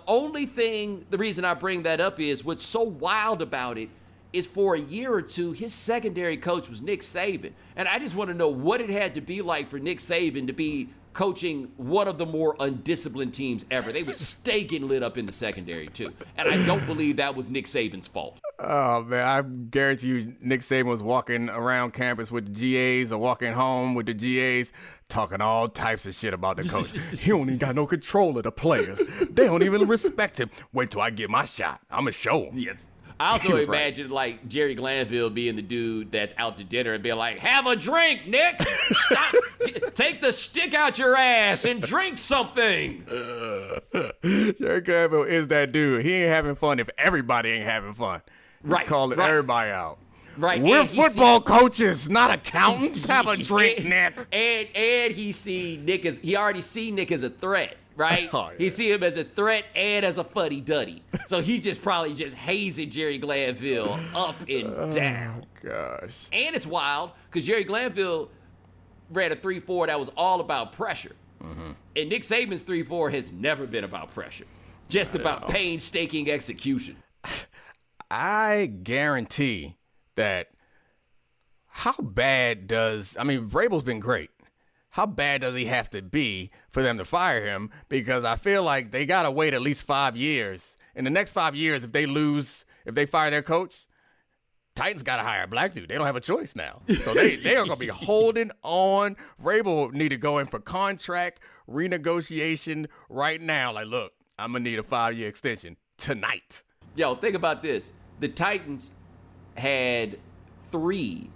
reason I bring that up is what's so wild about it is for a year or two, his secondary coach was Nick Saban. And I just want to know what it had to be like for Nick Saban to be coaching one of the more undisciplined teams ever. They were staking lit up in the secondary, too. And I don't believe that was Nick Saban's fault. Oh, man, I guarantee you Nick Saban was walking around campus with the GAs or walking home with the GAs talking all types of shit about the coach. He don't even got no control of the players. They don't even respect him. Wait till I get my shot. I'm going to show him. Yes. I also imagine, like, Jerry Glanville being the dude that's out to dinner and being like, have a drink, Nick. Stop. Take the stick out your ass and drink something. Jerry Glanville is that dude. He ain't having fun if everybody ain't having fun. Right. Calling everybody out. Right. We're football coaches, not accountants. Have a drink, Nick. And he already see Nick as a threat. Right? Oh, yeah. He see him as a threat and as a fuddy-duddy. So he probably hazing Jerry Glanville up and down. Oh, gosh. And it's wild because Jerry Glanville ran a 3-4 that was all about pressure. Mm-hmm. And Nick Saban's 3-4 has never been about pressure. Just about painstaking execution. I guarantee that Vrabel's been great. How bad does he have to be for them to fire him? Because I feel like they got to wait at least 5 years. In the next 5 years, if they fire their coach, Titans got to hire a black dude. They don't have a choice now. So they are going to be holding on. Vrabel need to go in for contract renegotiation right now. Like, look, I'm going to need a 5-year extension tonight. Yo, think about this. The Titans had 3,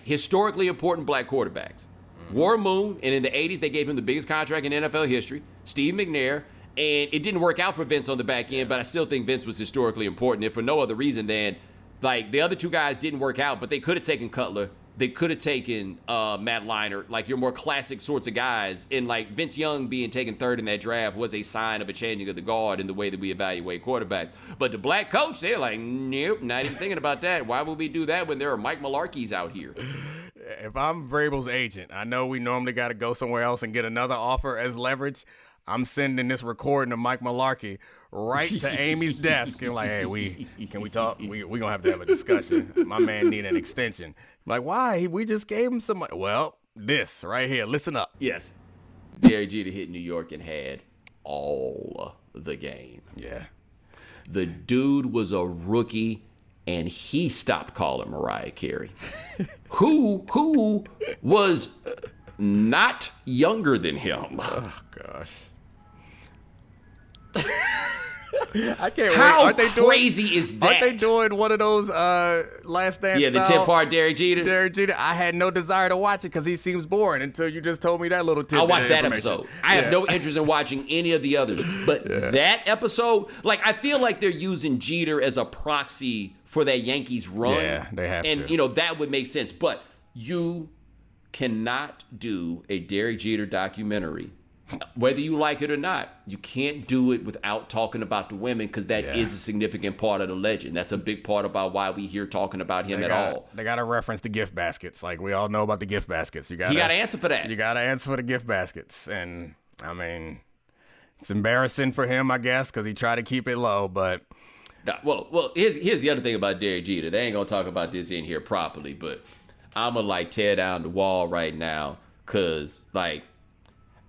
historically important black quarterbacks. Warren Moon, and in the 80s, they gave him the biggest contract in NFL history, Steve McNair, and it didn't work out for Vince on the back end, but I still think Vince was historically important, if for no other reason than, the other 2 guys didn't work out, but they could have taken Cutler they could have taken Matt Leinart, like your more classic sorts of guys. And like Vince Young being taken third in that draft was a sign of a changing of the guard in the way that we evaluate quarterbacks. But the black coach, they're like, nope, not even thinking about that. Why would we do that when there are Mike Mularkeys out here? If I'm Vrabel's agent, I know we normally got to go somewhere else and get another offer as leverage. I'm sending this recording of Mike Mularkey right to Amy's desk and like, hey, can we talk? We gonna have to have a discussion. My man need an extension. Like, why? We just gave him some money. Well, this right here. Listen up. Yes. Derek Jeter hit New York and had all the game. Yeah. The dude was a rookie, and he stopped calling Mariah Carey, who was not younger than him. Oh gosh. I can't How wait. crazy is that? Aren't they doing one of those Last Dance? Yeah, the style? 10-part Derek Jeter. Derek Jeter. I had no desire to watch it because he seems boring until you just told me that little tidbit. I watched that episode. I have no interest in watching any of the others. But that episode, like, I feel like they're using Jeter as a proxy for that Yankees run. Yeah, they have and, to. you know, that would make sense. But you cannot do a Derek Jeter documentary. Whether you like it or not, you can't do it without talking about the women, because that is a significant part of the legend. That's a big part about why we hear talking about him all. They got to reference the gift baskets. Like, we all know about the gift baskets. He got to answer for that. You got to answer for the gift baskets. And, I mean, it's embarrassing for him, I guess, because he tried to keep it low, but... Well, here's the other thing about Derek Jeter. They ain't going to talk about this in here properly, but I'm going to, like, tear down the wall right now because, like,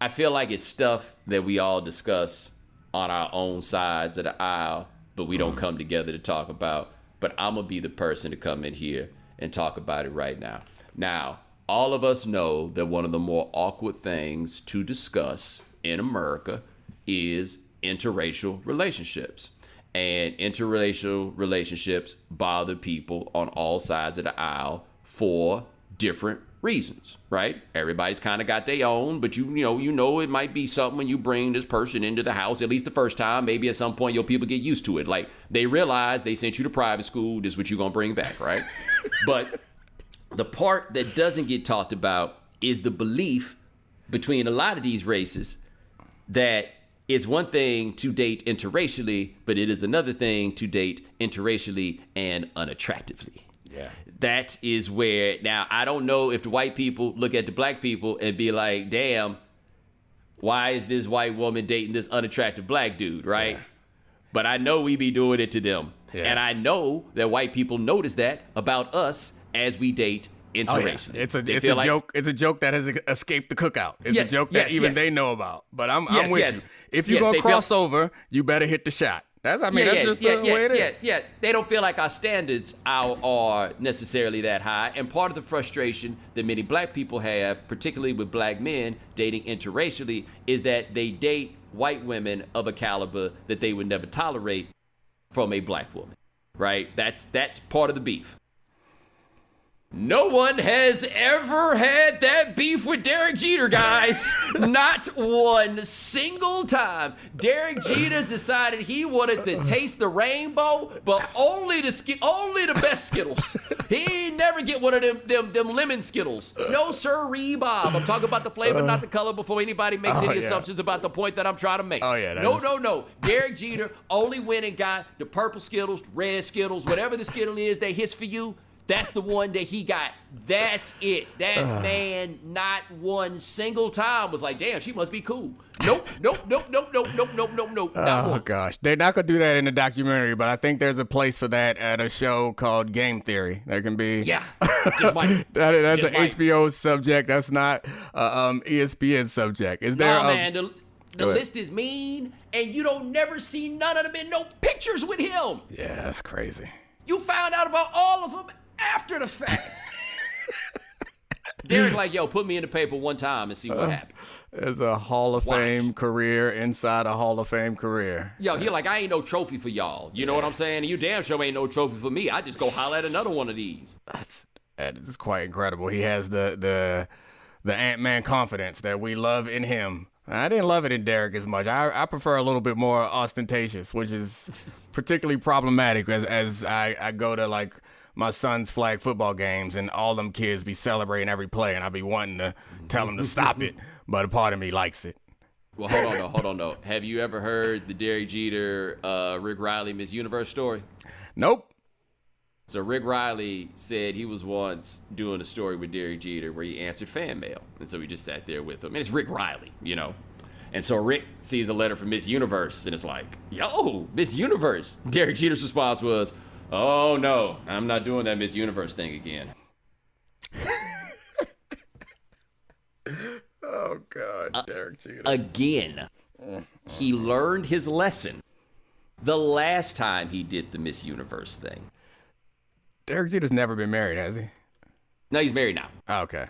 I feel like it's stuff that we all discuss on our own sides of the aisle, but we don't come together to talk about. But I'm going to be the person to come in here and talk about it right now. Now, all of us know that one of the more awkward things to discuss in America is interracial relationships. And interracial relationships bother people on all sides of the aisle for different reasons, right? Everybody's kind of got their own, but you know it might be something when you bring this person into the house, at least the first time. Maybe at some point your people get used to it. Like, they realize they sent you to private school, this is what you're gonna bring back, right? But the part that doesn't get talked about is the belief between a lot of these races that it's one thing to date interracially, but it is another thing to date interracially and unattractively. Yeah. That is where, now, I don't know if the white people look at the black people and be like, damn, why is this white woman dating this unattractive black dude, right? Yeah. But I know we be doing it to them. Yeah. And I know that white people notice that about us as we date interracially. It's a joke. It's a joke that has escaped the cookout. It's a joke that even they know about. But I'm with you. If you're going to cross over, you better hit the shot. That's just the way it is. Yeah. They don't feel like our standards are necessarily that high. And part of the frustration that many black people have, particularly with black men dating interracially, is that they date white women of a caliber that they would never tolerate from a black woman, right? That's part of the beef. No one has ever had that beef with Derek Jeter, guys. Not one single time. Derek Jeter decided he wanted to taste the rainbow, but only the best Skittles. He never get one of them lemon Skittles. No sirree, Bob. I'm talking about the flavor, not the color, before anybody makes any assumptions about the point that I'm trying to make. Oh, yeah. No. Derek Jeter only went and got the purple Skittles, red Skittles, whatever the Skittle is they hiss for you. That's the one that he got. That's it. That man, not one single time was like, damn, she must be cool. Nope. Not Oh, once. Gosh. They're not going to do that in the documentary, but I think there's a place for that at a show called Game Theory. There can be. Yeah. Just might. That's an HBO subject. That's not ESPN subject. Is there? No, man. The list is mean, and you don't never see none of them in no pictures with him. Yeah, that's crazy. You found out about all of them after the fact. Derek like, yo, put me in the paper one time and see what happens. There's a Hall of Fame career inside a Hall of Fame career. Yo, he like, I ain't no trophy for y'all. You know what I'm saying? You damn sure ain't no trophy for me. I just go holler at another one of these. That's quite incredible. He has the Ant-Man confidence that we love in him. I didn't love it in Derek as much. I prefer a little bit more ostentatious, which is particularly problematic as I go to like my son's flag football games, and all them kids be celebrating every play, and I be wanting to tell them to stop it, but a part of me likes it. Well, hold on though. Have you ever heard the Derek Jeter, Rick Riley Miss Universe story? Nope. So Rick Riley said he was once doing a story with Derek Jeter where he answered fan mail. And so he just sat there with him. And it's Rick Riley, you know. And so Rick sees a letter from Miss Universe and it's like, yo, Miss Universe. Derek Jeter's response was, oh, no, I'm not doing that Miss Universe thing again. Oh, God, Derek Jeter. Again. He learned his lesson the last time he did the Miss Universe thing. Derek Jeter's never been married, has he? No, he's married now. Oh, okay.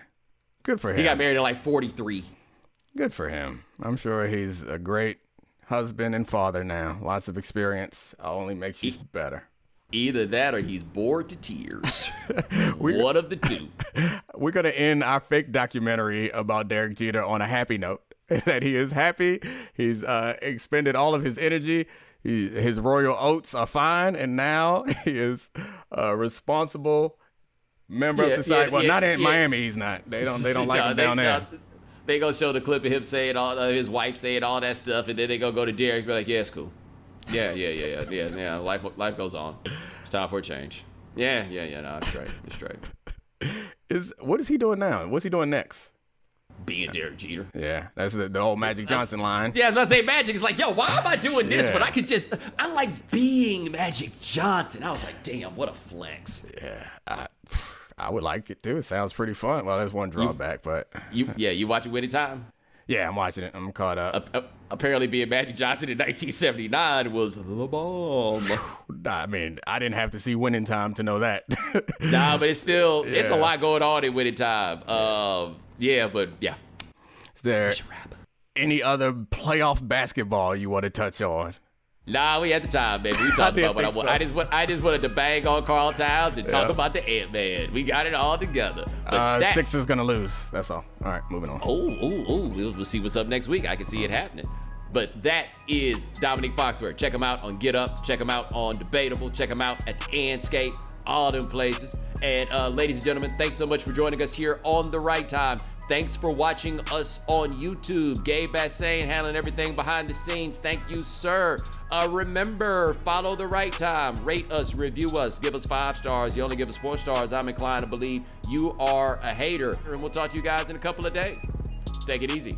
Good for him. He got married at like 43. Good for him. I'm sure he's a great husband and father now. Lots of experience. Only makes you better. Either that or he's bored to tears. One of the two. We're going to end our fake documentary about Derek Jeter on a happy note. That he is happy. He's expended all of his energy. His royal oats are fine, and now he is a responsible member of society. Not in Miami. He's not. They don't like him down there. They gonna show the clip of him saying his wife saying all that stuff, and then they gonna go to Derek and be like, "Yeah, it's cool. Yeah. Life goes on. It's time for a change. Yeah. No, it's straight. What is he doing now? What's he doing next? Being Derek Jeter. Yeah, that's the old Magic Johnson line. Yeah, I was gonna say Magic is like, yo, why am I doing this when I like being Magic Johnson. I was like, damn, what a flex. Yeah, I would like it too. It sounds pretty fun. Well, there's one drawback, but you watch it with time. Yeah, I'm watching it. I'm caught up. Apparently, being Magic Johnson in 1979 was the bomb. I mean, I didn't have to see Winning Time to know that. Nah, but it's a lot going on in Winning Time. Is there any other playoff basketball you want to touch on? Nah, we had the time, baby. We talked about what I want. So. I just wanted to bang on Karl Towns and talk about the Ant-Man. We got it all together. Sixers gonna lose. That's all. All right, moving on. We'll see what's up next week. I can see it happening. But that is Domonique Foxworth. Check him out on Get Up. Check him out on Debatable. Check him out at Anscape. All them places. And ladies and gentlemen, thanks so much for joining us here on The Right Time. Thanks for watching us on YouTube. Gabe Bassain handling everything behind the scenes. Thank you, sir. Remember, follow The Right Time. Rate us, review us, give us 5 stars. You only give us 4 stars. I'm inclined to believe you are a hater. And we'll talk to you guys in a couple of days. Take it easy.